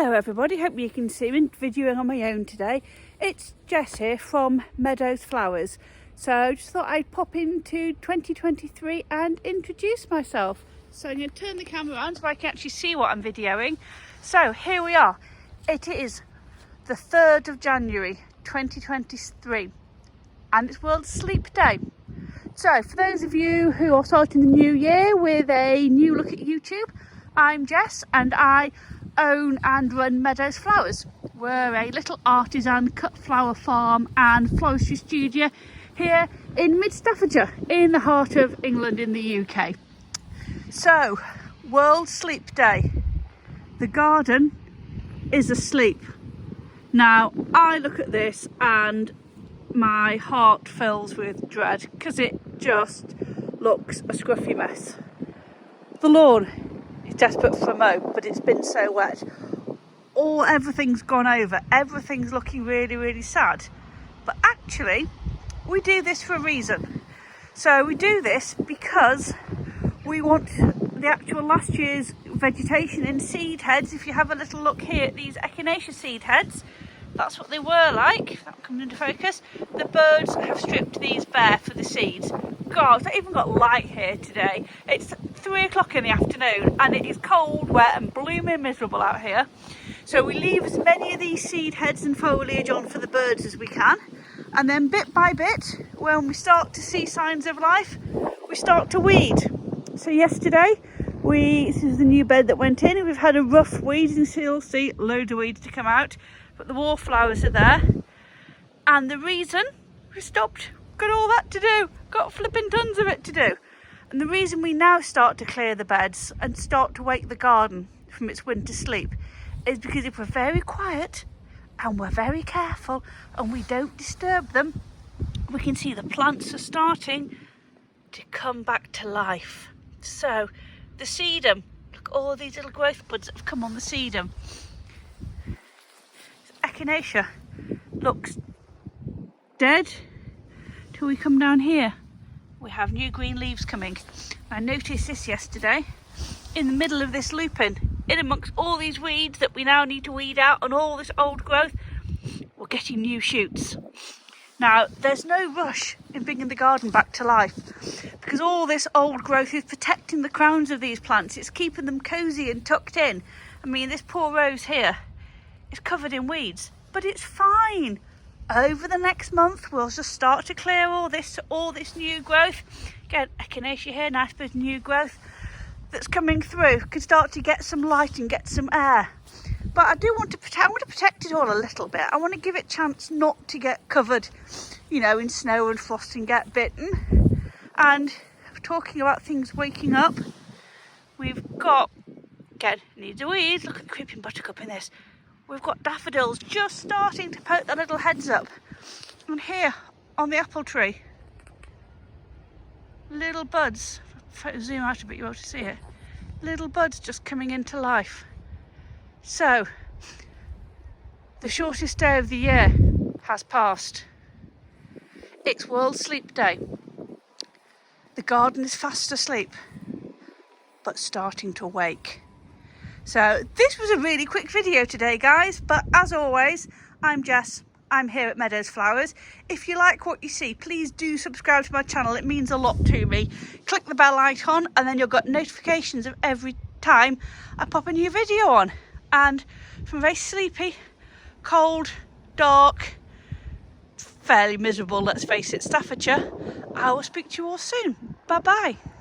Hello everybody, hope you can see me videoing on my own today. It's Jess here from Meadows Flowers. So just thought I'd pop into 2023 and introduce myself. So I'm going to turn the camera around so I can actually see what I'm videoing. So here we are. It is the 3rd of January 2023 and it's World Sleep Day. So for those of you who are starting the new year with a new look at YouTube, I'm Jess and I own and run Meadows Flowers. We're a little artisan cut flower farm and floristry studio here in mid Staffordshire in the heart of England in the UK. So, World Sleep Day. The garden is asleep. Now, I look at this and my heart fills with dread because it just looks a scruffy mess. The lawn is desperate for a mow, but it's been so wet. Everything's gone over. Everything's looking really, really sad. But actually, we do this for a reason. So we do this because we want the actual last year's vegetation in seed heads. If you have a little look here at these echinacea seed heads, that's what they were like. That comes into focus. The birds have stripped these bare for the seeds. God, it's not even got light here today. It's 3 o'clock in the afternoon and it is cold, wet and blooming miserable out here. So we leave as many of these seed heads and foliage on for the birds as we can. And then bit by bit, when we start to see signs of life, we start to weed. So yesterday, this is the new bed that went in. We've had a rough weeding, so you'll see loads of weeds to come out. But the wallflowers are there. And the reason we stopped, got all that to do, got flipping tons of it to do. And the reason we now start to clear the beds and start to wake the garden from its winter sleep is because if we're very quiet and we're very careful and we don't disturb them, we can see the plants are starting to come back to life. So the sedum, look, all these little growth buds that have come on the sedum. Echinacea looks dead till we come down here. We have new green leaves coming. I noticed this yesterday in the middle of this lupin, in amongst all these weeds that we now need to weed out and all this old growth, we're getting new shoots. Now, there's no rush in bringing the garden back to life because all this old growth is protecting the crowns of these plants. It's keeping them cosy and tucked in. I mean, this poor rose here is covered in weeds, but it's fine. Over the next month, we'll just start to clear all this new growth. Again, echinacea here, nice bit of new growth that's coming through. Can start to get some light and get some air. But I do want to protect it all a little bit. I want to give it a chance not to get covered, in snow and frost and get bitten. And talking about things waking up, we've got, again, needs a weed. Look at the creeping buttercup in this. We've got daffodils just starting to poke their little heads up. And here on the apple tree, little buds, if I zoom out a bit, you'll be able to see it. Little buds just coming into life. So, the shortest day of the year has passed. It's World Sleep Day. The garden is fast asleep, but starting to wake. So this was a really quick video today, guys, but as always, I'm Jess. I'm here at Meadows Flowers. If you like what you see, please do subscribe to my channel. It means a lot to me. Click the bell icon and then you'll get notifications of every time I pop a new video on. And from very sleepy, cold, dark, fairly miserable, let's face it, Staffordshire, I will speak to you all soon. Bye bye.